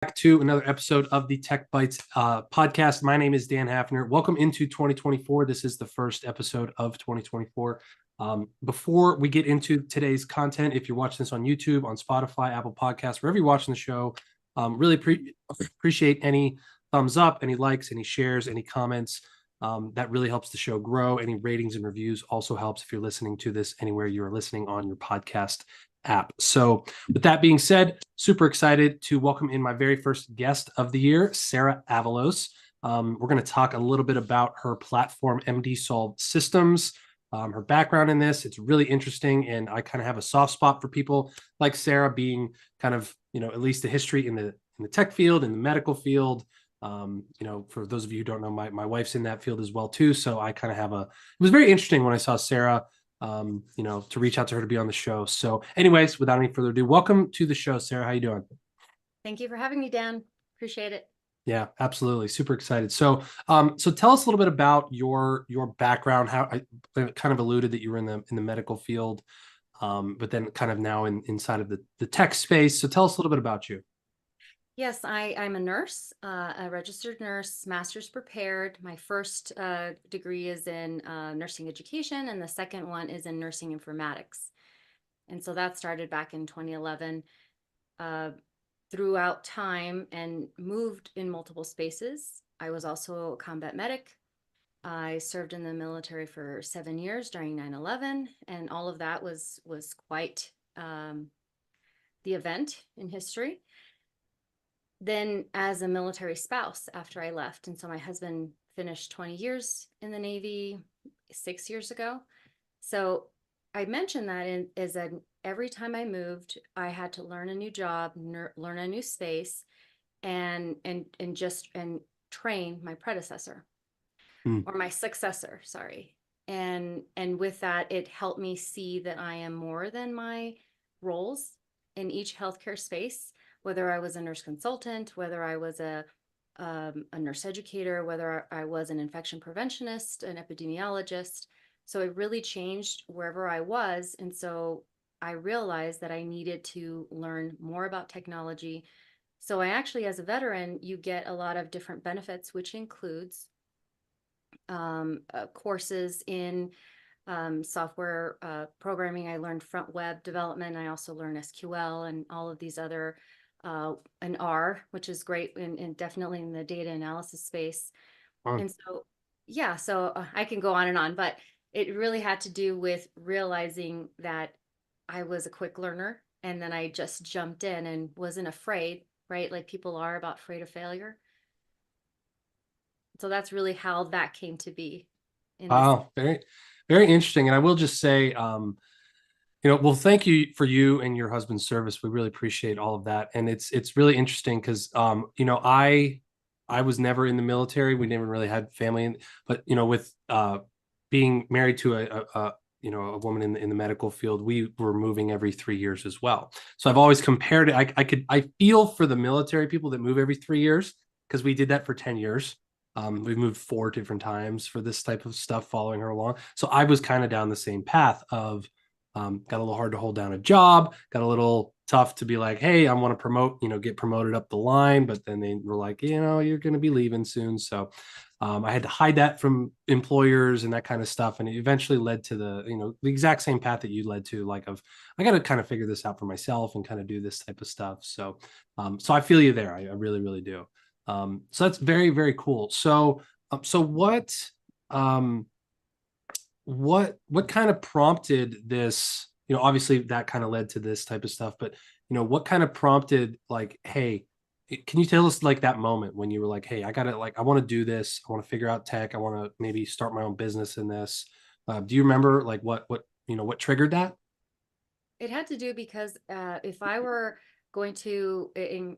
Back to another episode of the Tech Bites podcast. My name is Dan Hafner. Welcome into 2024. This is the first episode of 2024. Before we get into today's content, if you're watching this on YouTube, on Spotify, Apple Podcasts, wherever you're watching the show, really appreciate any thumbs up, any likes, any shares, any comments. That really helps the show grow. Any ratings and reviews also helps if you're listening to this anywhere you're listening on your podcast app. So with that being said, super excited to welcome in my very first guest of the year, Sara Avalos. We're going to talk a little bit about her platform, MD Solve Systems, her background in this. It's really interesting, and I kind of have a soft spot for people like Sara, being kind of, at least the history in the tech field, in the medical field. For those of you who don't know, my wife's in that field as well too. So I kind of have it was very interesting when I saw Sara, to reach out to her to be on the show. So anyways, without any further ado, welcome to the show, Sara. How you doing? Thank you for having me, Dan. Appreciate it. Yeah, absolutely. Super excited. So tell us a little bit about your background. How I kind of alluded that you were in the medical field, but then kind of now inside of the tech space. So tell us a little bit about you. Yes, I'm a nurse, a registered nurse, master's prepared. My first degree is in nursing education, and the second one is in nursing informatics. And so that started back in 2011. Uh, Throughout time and moved in multiple spaces. I was also a combat medic. I served in the military for 7 years during 9/11, and all of that was quite the event in history. Then as a military spouse after I left, and so my husband finished 20 years in the Navy 6 years ago. So I mentioned that is that every time I moved, I had to learn a new job, learn a new space, and train my predecessor Hmm. or my successor, sorry. And with that, it helped me see that I am more than my roles in each healthcare space, whether I was a nurse consultant, whether I was a nurse educator, whether I was an infection preventionist, an epidemiologist. So it really changed wherever I was. And so I realized that I needed to learn more about technology. So I actually, as a veteran, you get a lot of different benefits, which includes courses in software programming. I learned front web development. I also learned SQL and all of these other, and R, which is great and definitely in the data analysis space. Fun. And so, yeah, so I can go on and on, but it really had to do with realizing that I was a quick learner, and then I just jumped in and wasn't afraid, right? Like people are about afraid of failure. So that's really how that came to be in this. Wow, very, very interesting. And I will just say, well, thank you for you and your husband's service. We really appreciate all of that. And it's really interesting because I was never in the military. We never really had family but with being married to a woman in the medical field, we were moving every 3 years as well. So I've always compared it. I feel for the military people that move every 3 years because we did that for 10 years. We've moved 4 different times for this type of stuff following her along. So I was kind of down the same path of got a little hard to hold down a job, got a little tough to be like, hey, I want to promote, get promoted up the line. But then they were like, you're going to be leaving soon. So I had to hide that from employers and that kind of stuff. And it eventually led to the exact same path that you led to, like of, I got to kind of figure this out for myself and kind of do this type of stuff. So I feel you there. I really, really do. So that's very, very cool. So um, what kind of prompted this? Obviously that kind of led to this type of stuff, but what kind of prompted, like, hey, can you tell us like that moment when you were like, hey, I want to do this, I want to figure out tech, I want to maybe start my own business in this. Do you remember like what triggered that? It had to do because if I were going to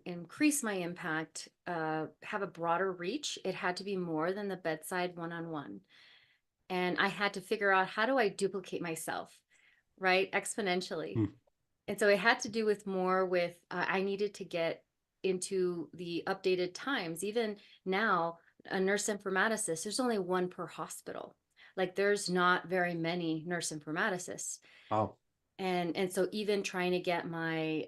increase my impact, have a broader reach, it had to be more than the bedside one-on-one. And I had to figure out, how do I duplicate myself, right? Exponentially. Hmm. And so it had to do with more with, I needed to get into the updated times. Even now, a nurse informaticist, there's only one per hospital. Like there's not very many nurse informaticists. Oh. And so even trying to get my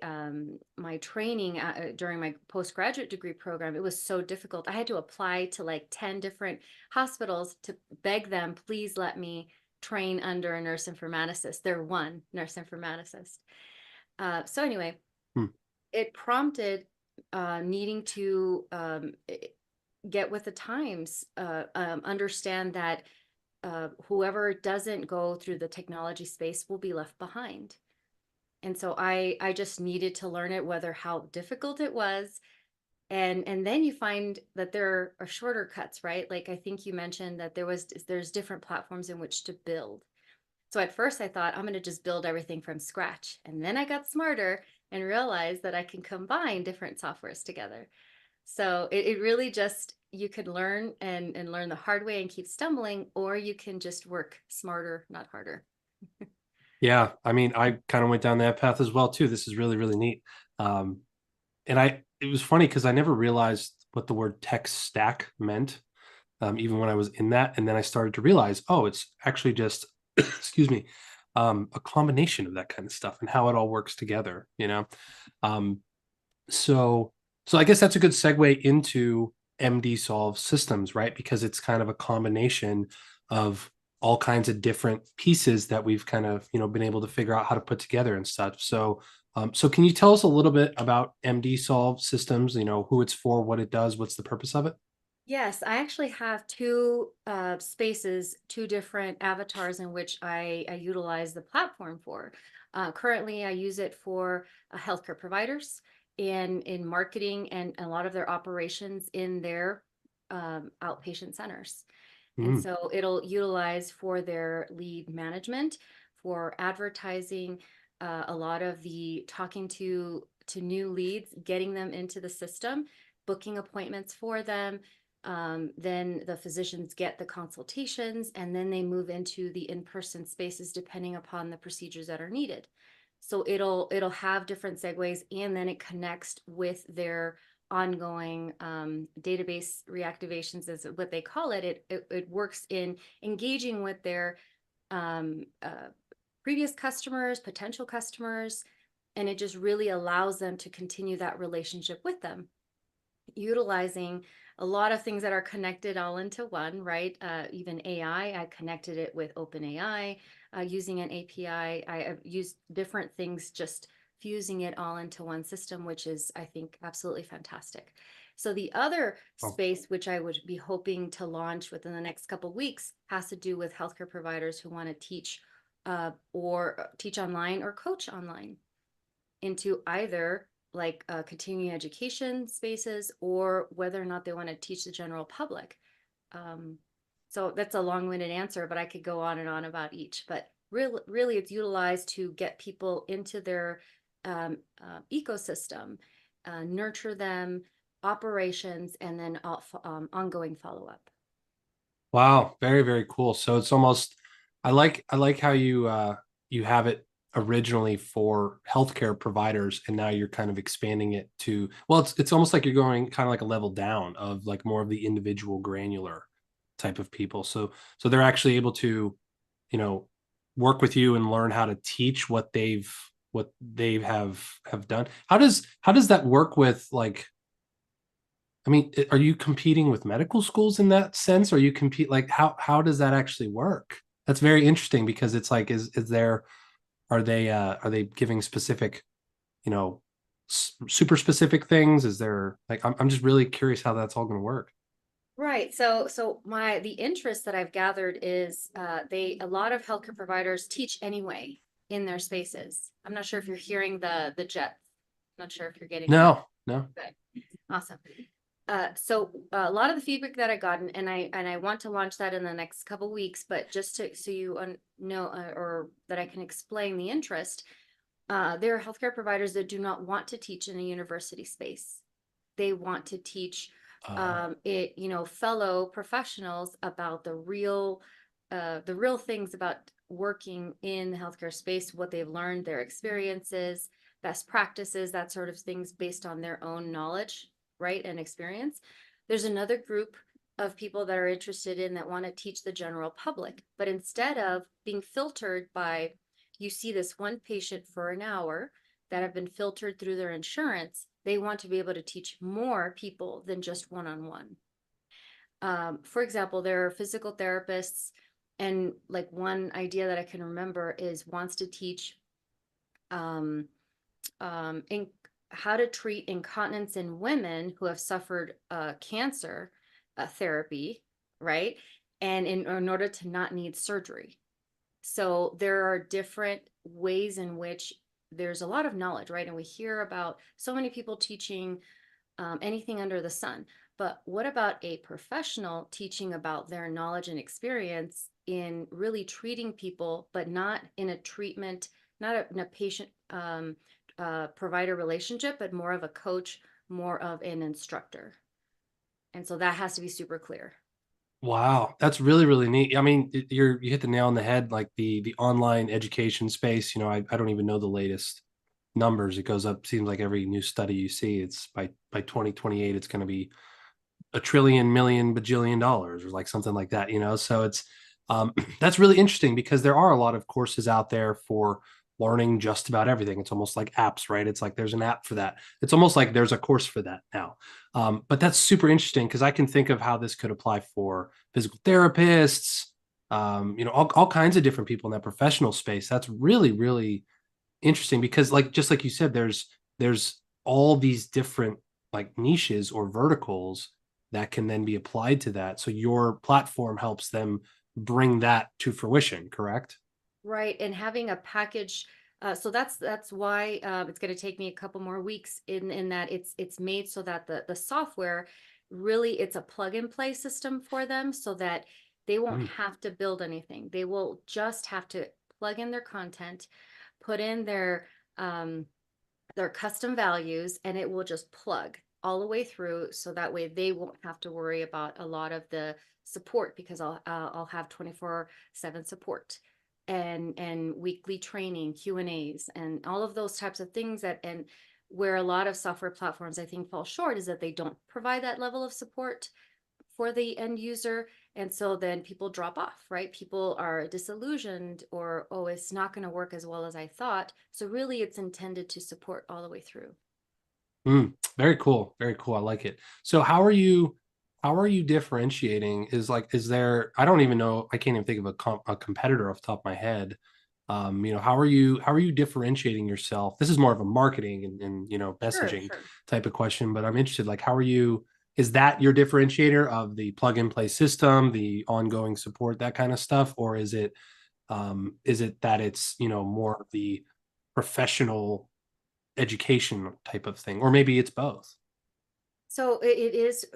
my training during my postgraduate degree program, it was so difficult. I had to apply to like 10 different hospitals to beg them, please let me train under a nurse informaticist. They're one nurse informaticist. So anyway, Hmm. it prompted needing to get with the times, understand that whoever doesn't go through the technology space will be left behind. And so I just needed to learn it, whether how difficult it was. And then you find that there are shorter cuts, right? Like I think you mentioned that there's different platforms in which to build. So at first I thought I'm going to just build everything from scratch. And then I got smarter and realized that I can combine different softwares together. So it really just, you can learn and learn the hard way and keep stumbling, or you can just work smarter, not harder. Yeah, I mean, I kind of went down that path as well too. This is really, really neat. Um, and it was funny because I never realized what the word tech stack meant, even when I was in that. And then I started to realize, oh, it's actually just, excuse me, a combination of that kind of stuff and how it all works together, you know? Um, so, so I guess that's a good segue into MD Solve systems, right? Because it's kind of a combination of all kinds of different pieces that we've kind of, been able to figure out how to put together and stuff. So, so can you tell us a little bit about MD Solve systems? Who it's for, what it does, what's the purpose of it? Yes, I actually have two spaces, two different avatars in which I utilize the platform for. Currently, I use it for healthcare providers in marketing and a lot of their operations in their outpatient centers. And Mm, so it'll utilize for their lead management, for advertising, a lot of the talking to new leads, getting them into the system, booking appointments for them. Then the physicians get the consultations, and then they move into the in-person spaces depending upon the procedures that are needed. So it'll have different segues, and then it connects with their ongoing database reactivations, is what they call it. It works in engaging with their previous customers, potential customers, and it just really allows them to continue that relationship with them, utilizing a lot of things that are connected all into one, right? Even AI, I connected it with OpenAI, using an API. I have used different things, just fusing it all into one system, which is, I think, absolutely fantastic. So the other oh, space, which I would be hoping to launch within the next couple of weeks, has to do with healthcare providers who want to teach or teach online or coach online into either like continuing education spaces or whether or not they want to teach the general public. Um, so that's a long-winded answer, but I could go on and on about each. But really, it's utilized to get people into their ecosystem, nurture them, operations, and then ongoing follow-up. wow, very, very cool. So it's almost, I like how you have it originally for healthcare providers, and now you're kind of expanding it to, well, it's almost like you're going kind of like a level down of like more of the individual granular type of people. So they're actually able to, you know, work with you and learn how to teach what they have done. How does that work with like, I mean, are you competing with medical schools in that sense? Or you compete like how does that actually work? That's very interesting because it's like is there are they giving specific, you know, super specific things? Is there like I'm just really curious how that's all going to work. Right. So the interest that I've gathered is a lot of healthcare providers teach anyway in their spaces. I'm not sure if you're hearing the jets. Not sure if you're getting that. No, no. Good. Awesome. So a lot of the feedback that I gotten, and I want to launch that in the next couple weeks, but just to so you know, or that I can explain the interest, there are healthcare providers that do not want to teach in a university space. They want to teach fellow professionals about the real things about working in the healthcare space, what they've learned, their experiences, best practices, that sort of things based on their own knowledge, right, and experience. There's another group of people that are interested in that want to teach the general public, but instead of being filtered by you see this one patient for an hour that have been filtered through their insurance, they want to be able to teach more people than just one-on-one. For example, there are physical therapists, and like one idea that I can remember is wants to teach um, in how to treat incontinence in women who have suffered cancer therapy, right? And in order to not need surgery. So there are different ways in which there's a lot of knowledge, right? And we hear about so many people teaching anything under the sun. But what about a professional teaching about their knowledge and experience in really treating people, but not in a treatment, not in a patient provider relationship, but more of a coach, more of an instructor. And so that has to be super clear. Wow, that's really, really neat. I mean, you hit the nail on the head, like the online education space. I don't even know the latest numbers. It goes up, seems like every new study you see, it's by 2028, it's going to be a trillion million bajillion dollars or like something like that. So it's that's really interesting because there are a lot of courses out there for learning just about everything. It's almost like apps, right? It's like there's an app for that. It's almost like there's a course for that now. But that's super interesting because I can think of how this could apply for physical therapists, all kinds of different people in that professional space. That's really, really interesting because like just like you said, there's all these different like niches or verticals that can then be applied to that. So your platform helps them bring that to fruition, correct? Right, and having a package, so that's why it's going to take me a couple more weeks in that it's made so that the software really it's a plug and play system for them so that they won't Mm. have to build anything. They will just have to plug in their content, put in their custom values, and it will just plug all the way through so that way they won't have to worry about a lot of the support because I'll have 24/7 support and weekly training, Q&As, and all of those types of things that and where a lot of software platforms I think fall short is that they don't provide that level of support for the end user. And so then people drop off, right? People are disillusioned or, oh, it's not going to work as well as I thought. So really it's intended to support all the way through. Very cool. Very cool. I like it. So how are you differentiating? Is there, I don't even know, I can't even think of a competitor off the top of my head. How are you differentiating yourself? This is more of a marketing and Sure, messaging sure. type of question, but I'm interested, like, is that your differentiator of the plug and play system, the ongoing support, that kind of stuff? Or is it that it's more of the professional education type of thing, or maybe it's both? So it is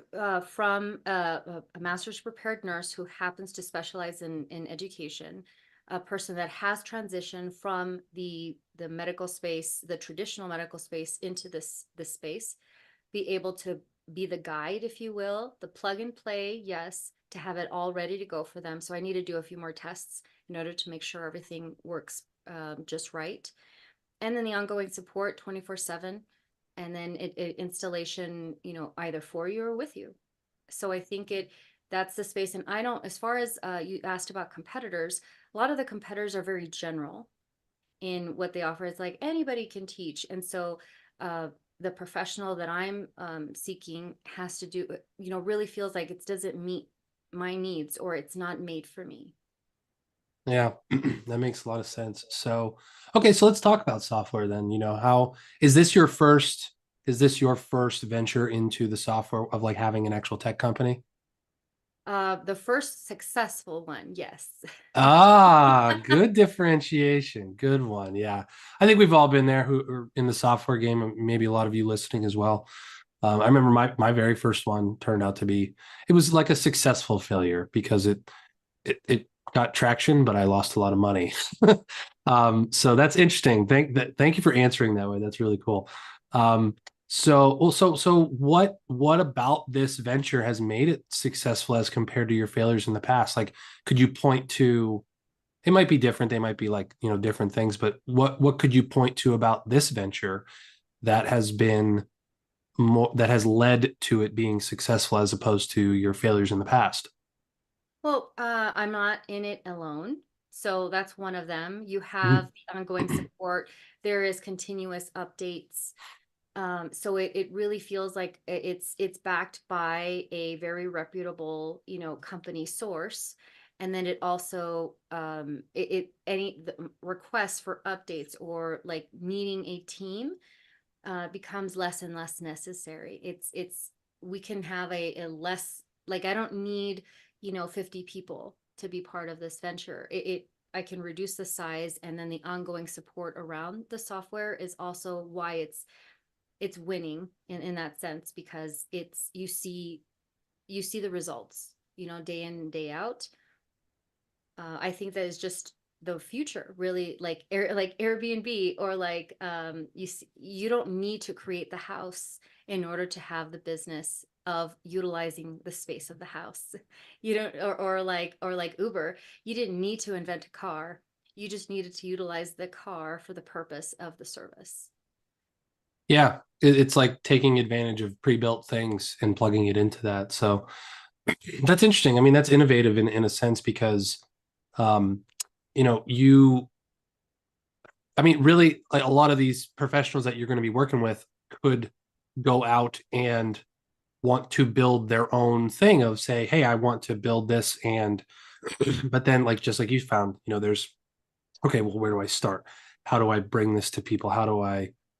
from a master's prepared nurse who happens to specialize in education, a person that has transitioned from the medical space, the traditional medical space into this space, be able to be the guide, if you will, the plug and play, yes, to have it all ready to go for them. So I need to do a few more tests in order to make sure everything works just right. And then the ongoing support 24/7, and then installation, either for you or with you. So I think that's the space. And I don't, as far as you asked about competitors, a lot of the competitors are very general in what they offer. It's like anybody can teach. And so the professional that I'm seeking has to do, really feels like it doesn't meet my needs or it's not made for me. Yeah, that makes a lot of sense. So, okay, so let's talk about software then. How is this your first venture into the software of like having an actual tech company? The first successful one, yes. Ah, good differentiation. Good one. Yeah. I think we've all been there who are in the software game, and maybe a lot of you listening as well. I remember my very first one turned out to be it was like a successful failure because it got traction, but I lost a lot of money. So that's interesting. Thank you for answering that way. That's really cool. Um, so what about this venture has made it successful as compared to your failures in the past? Like, could you point to it might be different, they might be like, different things, but what could you point to about this venture that has been more that has led to it being successful as opposed to your failures in the past? Well, I'm not in it alone. So that's one of them. You have Mhm. the ongoing support. There is continuous updates. So it really feels like it's backed by a very reputable, company source. And then it also any requests for updates or like needing a team becomes less and less necessary. It's we can have a less, like, I don't need 50 people to be part of this venture. I can reduce the size, and then the ongoing support around the software is also why it's winning in that sense, because it's you see the results, day in and day out. I think that is just the future, really, like Airbnb, or like you don't need to create the house in order to have the business of utilizing the space of the house. You don't, or like Uber, you didn't need to invent a car. You just needed to utilize the car for the purpose of the service. Yeah, it's like taking advantage of pre-built things and plugging it into that. So that's interesting. I mean, that's innovative in a sense because, um, you, I mean, really, like a lot of these professionals that you're going to be working with could go out and want to build their own thing of say, hey, I want to build this. And, but then, like, just like you found, there's, okay, well, where do I start? How do I bring this to people?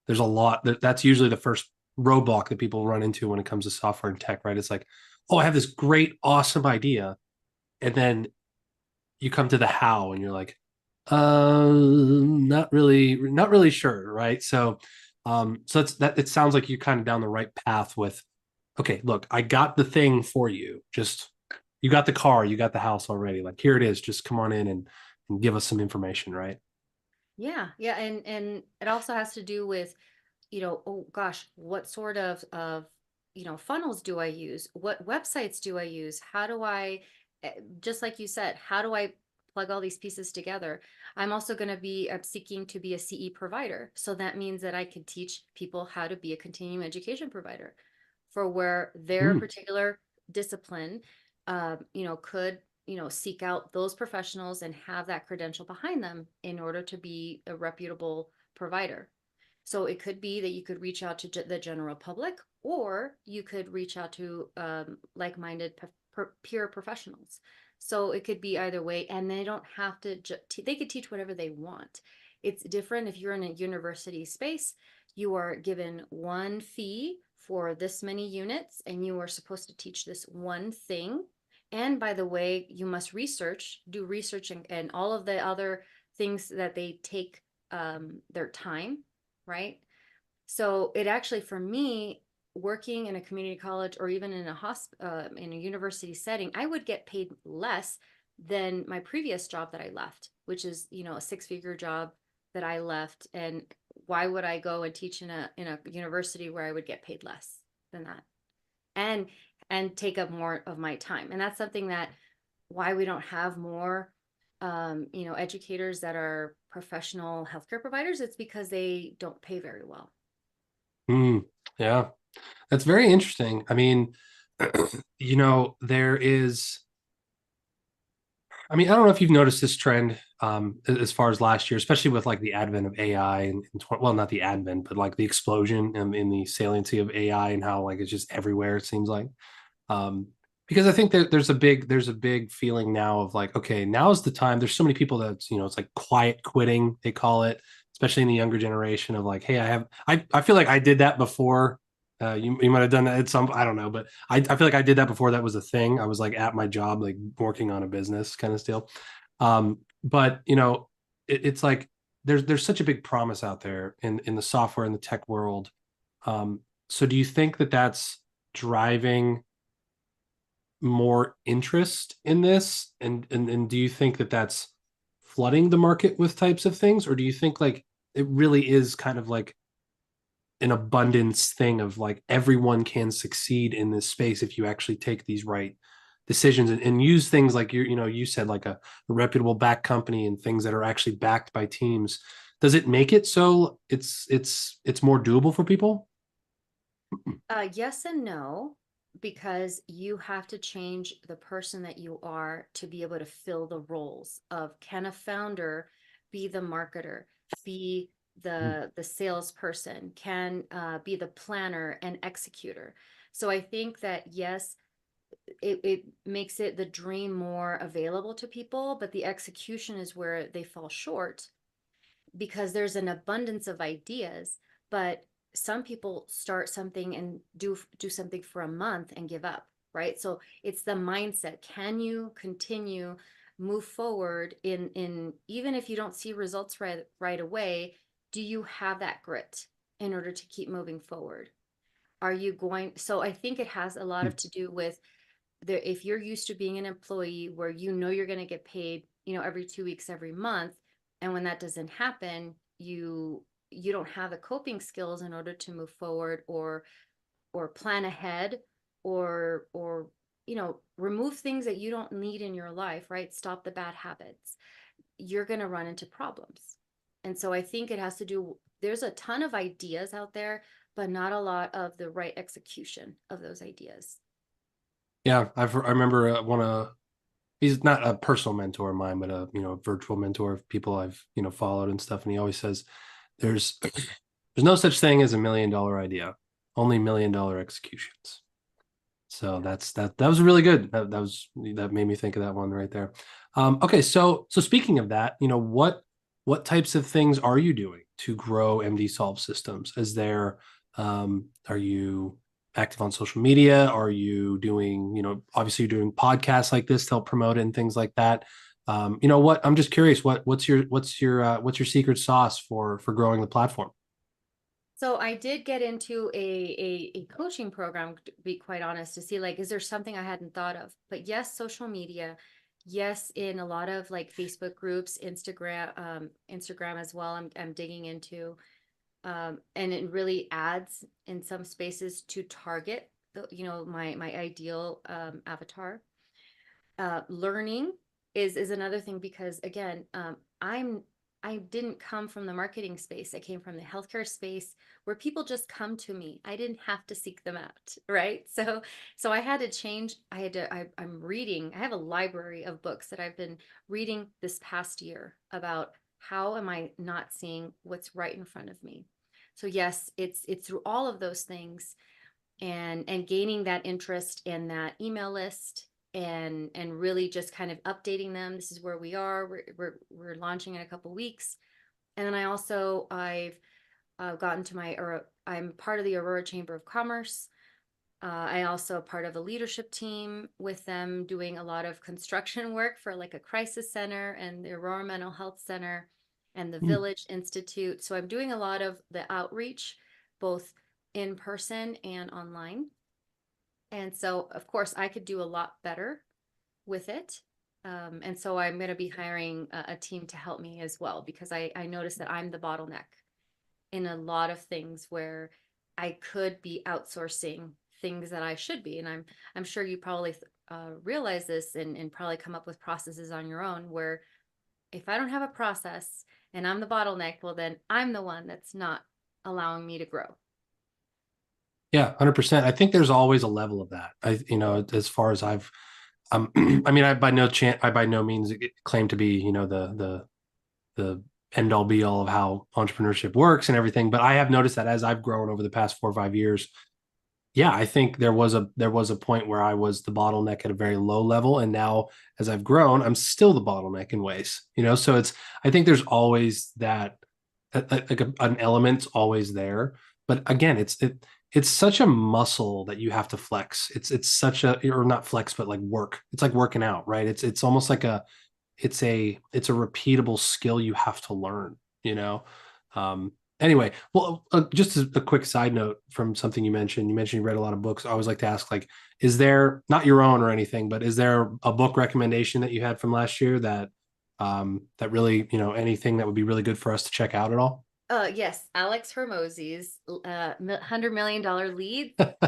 There's a lot that's usually the first roadblock that people run into when it comes to software and tech, right? It's like, oh, I have this great, awesome idea. And then you come to the how and you're like, not really sure, right? So it's that it sounds like you're kind of down the right path with, okay, look, I got the thing for you. Just you got the car, you got the house already. Like here it is. Just come on in and give us some information, right? Yeah, yeah, and it also has to do with, oh gosh, what sort of funnels do I use? What websites do I use? How do I, just like you said, how do I plug all these pieces together? I'm also going to be seeking to be a CE provider. So that means that I could teach people how to be a continuing education provider for where their Mm, particular discipline, could, seek out those professionals and have that credential behind them in order to be a reputable provider. So it could be that you could reach out to the general public, or you could reach out to like-minded peer professionals. So it could be either way, and they don't have to. They could teach whatever they want. It's different if you're in a university space. You are given one fee for this many units, and you are supposed to teach this one thing. And by the way, you must do research, and all of the other things that they take their time, right? So it actually, for me, working in a community college or even in a university setting, I would get paid less than my previous job that I left, which is, a six-figure job that I left. And why would I go and teach in a university where I would get paid less than that? And take up more of my time. And that's something that why we don't have more educators that are professional healthcare providers. It's because they don't pay very well. mm, yeah, that's very interesting. I mean, there is. I mean, I don't know if you've noticed this trend as far as last year, especially with like the advent of AI well, not the advent, but like the explosion in the saliency of AI and how like it's just everywhere. It seems like. um, because I think that there's a big feeling now of like, okay, now's the time. There's so many people that it's like quiet quitting, they call it, especially in the younger generation of like, hey, I feel like I did that before. You might have done that at some, I don't know, but I feel like I did that before that was a thing. I was like at my job, like working on a business kind of still. But it's like there's such a big promise out there in the software and the tech world. So do you think that that's driving more interest in this and do you think that that's flooding the market with types of things, or do you think like it really is kind of like an abundance thing of like everyone can succeed in this space if you actually take these right decisions and use things like you said like a reputable back company and things that are actually backed by teams? Does it make it so it's more doable for people? Yes and no, because you have to change the person that you are to be able to fill the roles of, can a founder be the marketer, be the salesperson, can be the planner and executor. So I think that yes, it makes it the dream more available to people, but the execution is where they fall short, because there's an abundance of ideas, but some people start something and do something for a month and give up, right? So it's the mindset. Can you continue move forward in even if you don't see results right away? Do you have that grit in order to keep moving forward? Are you going, so I think it has a lot of to do with if you're used to being an employee where you know you're going to get paid, every 2 weeks, every month, and when that doesn't happen, you don't have the coping skills in order to move forward, or plan ahead, or remove things that you don't need in your life, right? Stop the bad habits. You're going to run into problems. And so I think it has to do, there's a ton of ideas out there, but not a lot of the right execution of those ideas. Yeah, I remember one of he's not a personal mentor of mine, but a virtual mentor of people I've followed and stuff. And he always says there's there's no such thing as $1 million idea, only $1 million executions. So that was really good. That made me think of that one right there. Okay, so speaking of that, what types of things are you doing to grow MD Solve systems? Are you active on social media? Are you doing, obviously you're doing podcasts like this to help promote it and things like that? What I'm just curious, what's your secret sauce for growing the platform? So I did get into a coaching program, to be quite honest, to see like, is there something I hadn't thought of? But yes, social media, yes, in a lot of like Facebook groups, Instagram as well. I'm digging into, and it really adds in some spaces to target my ideal avatar. Learning is another thing, because again, I didn't come from the marketing space. I came from the healthcare space where people just come to me. I didn't have to seek them out, right? So I had to change. I'm reading. I have a library of books that I've been reading this past year about how am I not seeing what's right in front of me. So yes, it's through all of those things, and gaining that interest in that email list, and really just kind of updating them. This is where we are. We're launching in a couple weeks. And then I've gotten to I'm part of the Aurora Chamber of Commerce. I also part of a leadership team with them, doing a lot of construction work for like a crisis center and the Aurora Mental Health Center and the Hmm. Village Institute. So I'm doing a lot of the outreach, both in person and online. And so, of course, I could do a lot better with it. And so I'm going to be hiring a team to help me as well, because I noticed that I'm the bottleneck in a lot of things where I could be outsourcing things that I should be. And I'm sure you probably realize this, and probably come up with processes on your own, where if I don't have a process and I'm the bottleneck, well, then I'm the one that's not allowing me to grow. Yeah, 100%. I think there's always a level of that. As far as I mean, I by no means claim to be, the end all be all of how entrepreneurship works and everything, but I have noticed that as I've grown over the past 4 or 5 years, yeah, I think there was a point where I was the bottleneck at a very low level, and now as I've grown, I'm still the bottleneck in ways, So I think there's always that like an element's always there, but again, it's such a muscle that you have to flex. It's such a, or not flex, but like work. It's like working out, right? It's almost like it's a repeatable skill you have to learn, you know. Anyway, well, just a quick side note from something you mentioned you read a lot of books. I always like to ask, like, is there, not your own or anything, but is there a book recommendation that you had from last year that really, anything that would be really good for us to check out at all? Yes, Alex Hermosi's $100 million lead. That's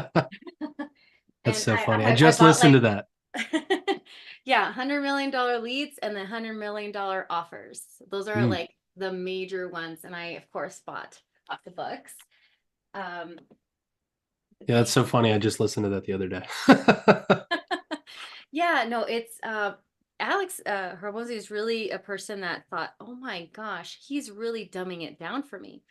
And so funny. I I just bought listened to like, that. yeah, $100 million leads and the $100 million offers. Those are Mm. like the major ones. And I, of course, bought the books. Um, Yeah, that's Thank so funny. I just listened to that the other day. Yeah, no, it's Alex Hormozy is really a person that thought, "Oh my gosh, he's really dumbing it down for me."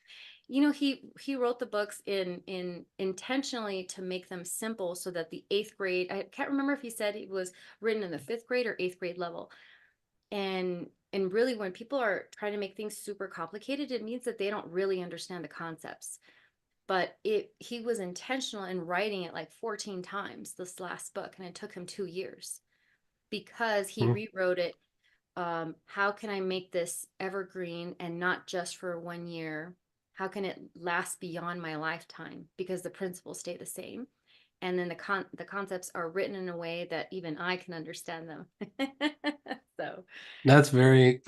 You know, he wrote the books in intentionally to make them simple so that the eighth grade, I can't remember if he said it was written in the fifth grade or eighth grade level. And really when people are trying to make things super complicated, it means that they don't really understand the concepts. But it he was intentional in writing it like 14 times this last book, and it took him 2 years because he Mhm. rewrote it. How can I make this evergreen and not just for 1 year? How can it last beyond my lifetime? Because the principles stay the same. And then the concepts are written in a way that even I can understand them. So That's very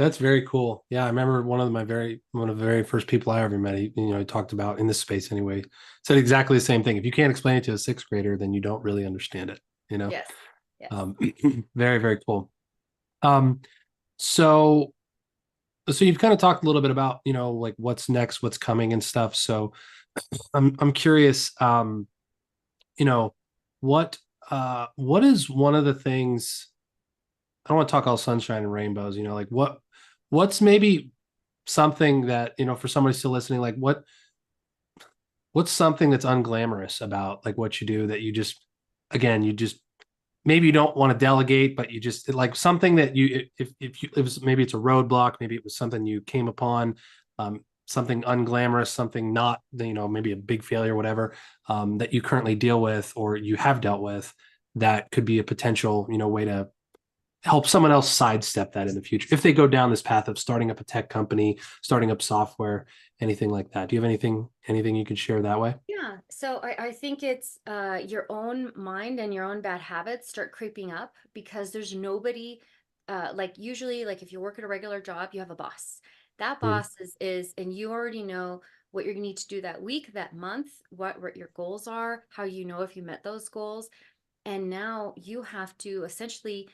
cool. Yeah, I remember one of the very first people I ever met, he talked about in this space anyway, said exactly the same thing. If you can't explain it to a sixth grader, then you don't really understand it, you know? yes, yes. Um, very, very cool. Um, so so you've kind of talked a little bit about, like what's next, what's coming and stuff. So I'm curious, you know, what what is one of the things I don't want to talk all sunshine and rainbows, like what's maybe something that, for somebody still listening, like what's something that's unglamorous about like what you do that you just again, you just maybe you don't want to delegate, but you just like something that you if you it was maybe it's a roadblock, maybe it was something you came upon, something unglamorous, something not, maybe a big failure, whatever, that you currently deal with or you have dealt with that could be a potential, way to help someone else sidestep that in the future if they go down this path of starting up a tech company, starting up software, anything like that. Do you have anything you could share that way? Yeah, so I think it's your own mind and your own bad habits start creeping up because there's nobody like usually like if you work at a regular job, you have a boss. That Mhm. boss is and you already know what you're gonna need to do that week, that month, what your goals are, how you know if you met those goals. And now you have to essentially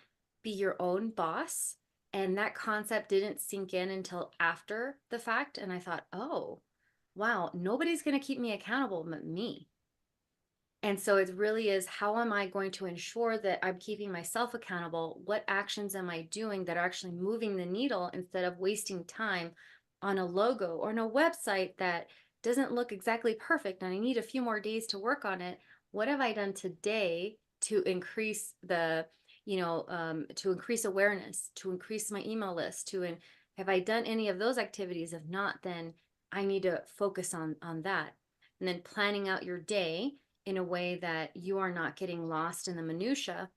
be your own boss. And that concept didn't sink in until after the fact. And I thought, oh, wow, nobody's going to keep me accountable but me. And so it really is, how am I going to ensure that I'm keeping myself accountable? What actions am I doing that are actually moving the needle instead of wasting time on a logo or on a website that doesn't look exactly perfect and I need a few more days to work on it? What have I done today to increase to increase awareness, to increase my email list, have I done any of those activities? If not, then I need to focus on that. And then planning out your day in a way that you are not getting lost in the minutia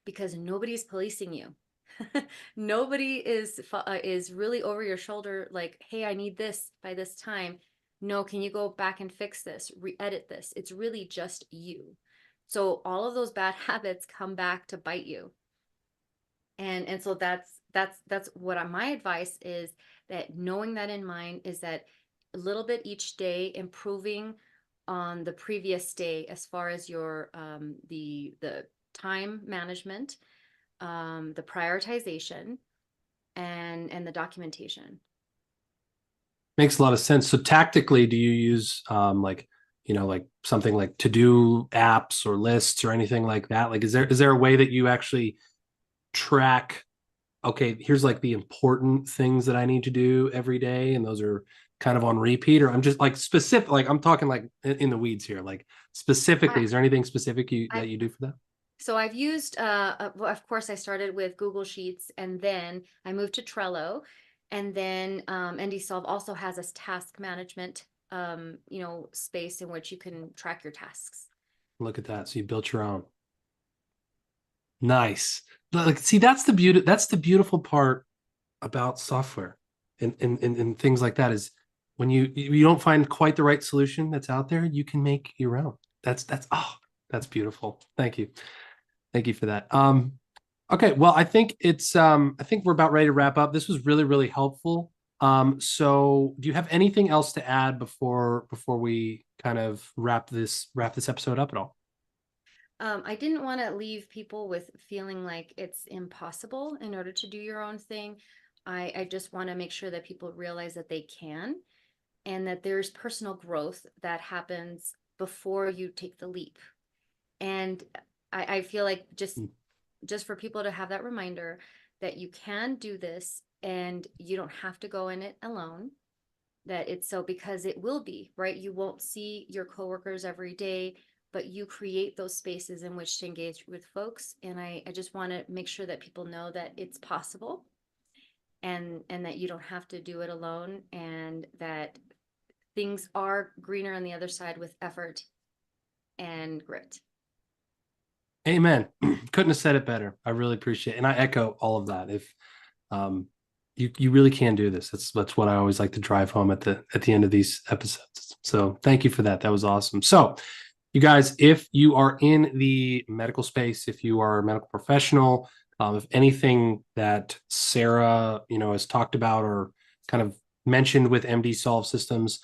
because nobody's policing you. Nobody is really over your shoulder like, "Hey, I need this by this time." No, can you go back and fix this, re-edit this? It's really just you. So all of those bad habits come back to bite you. And so that's what my advice is, that knowing that in mind is that a little bit each day improving on the previous day as far as your the time management, the prioritization, and the documentation. Makes a lot of sense. So tactically, do you use like like something like to do apps or lists or anything like that? Like is there a way that you actually track, okay, here's like the important things that I need to do every day, and those are kind of on repeat, or I'm just like specific, like I'm talking like in the weeds here, like I, specifically, is there anything specific I that you do for that? so I've used well, of course I started with Google Sheets and then I moved to Trello, and then NDSolve also has a task management space in which you can track your tasks. Look at that. So you built your own. Nice. Like, see, that's the beauty. That's the beautiful part about software and things like that is when you don't find quite the right solution that's out there, you can make your own. That's beautiful. Thank you for that. Okay, well, I think we're about ready to wrap up. This was really, really helpful. So do you have anything else to add before we kind of wrap this episode up at all? I didn't want to leave people with feeling like it's impossible in order to do your own thing. I just want to make sure that people realize that they can, and that there's personal growth that happens before you take the leap. And I feel like Mm. just for people to have that reminder that you can do this and you don't have to go in it alone. That it's so, because it will be, right? You won't see your coworkers every day, but you create those spaces in which to engage with folks. And I just want to make sure that people know that it's possible, and that you don't have to do it alone, and that things are greener on the other side with effort and grit. Amen. Couldn't have said it better. I really appreciate it. And I echo all of that. If um you really can do this. That's what I always like to drive home at the end of these episodes. So thank you for that. That was awesome. So you guys, if you are in the medical space, if you are a medical professional, if anything that Sara, has talked about or kind of mentioned with MD Solve Systems,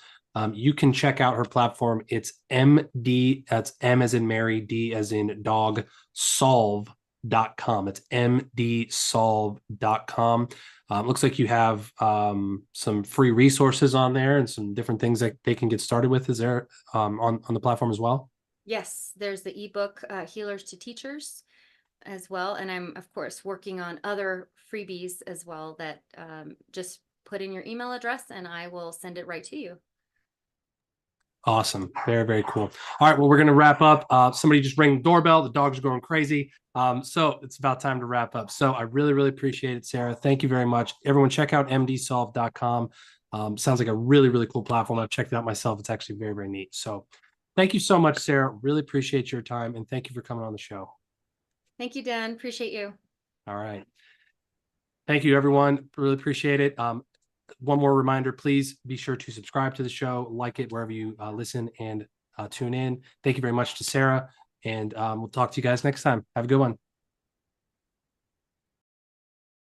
you can check out her platform. It's MD, that's M as in Mary, D as in dog, solve.com. It's mdsolve.com. Looks like you have some free resources on there and some different things that they can get started with. Is there on the platform as well? Yes, there's the ebook, Healers to Teachers, as well. And I'm, of course, working on other freebies as well that, just put in your email address and I will send it right to you. Awesome. Very, very cool. All right. Well, we're going to wrap up. Somebody just rang the doorbell. The dogs are going crazy. So it's about time to wrap up. So I really, really appreciate it, Sara. Thank you very much. Everyone, check out mdsolve.com. Sounds like a really, really cool platform. I've checked it out myself. It's actually very, very neat. So thank you so much, Sara. Really appreciate your time. And thank you for coming on the show. Thank you, Dan. Appreciate you. All right. Thank you, everyone. Really appreciate it. One more reminder, please be sure to subscribe to the show, like it wherever you listen, and tune in. Thank you very much to Sara, and we'll talk to you guys next time. Have a good one.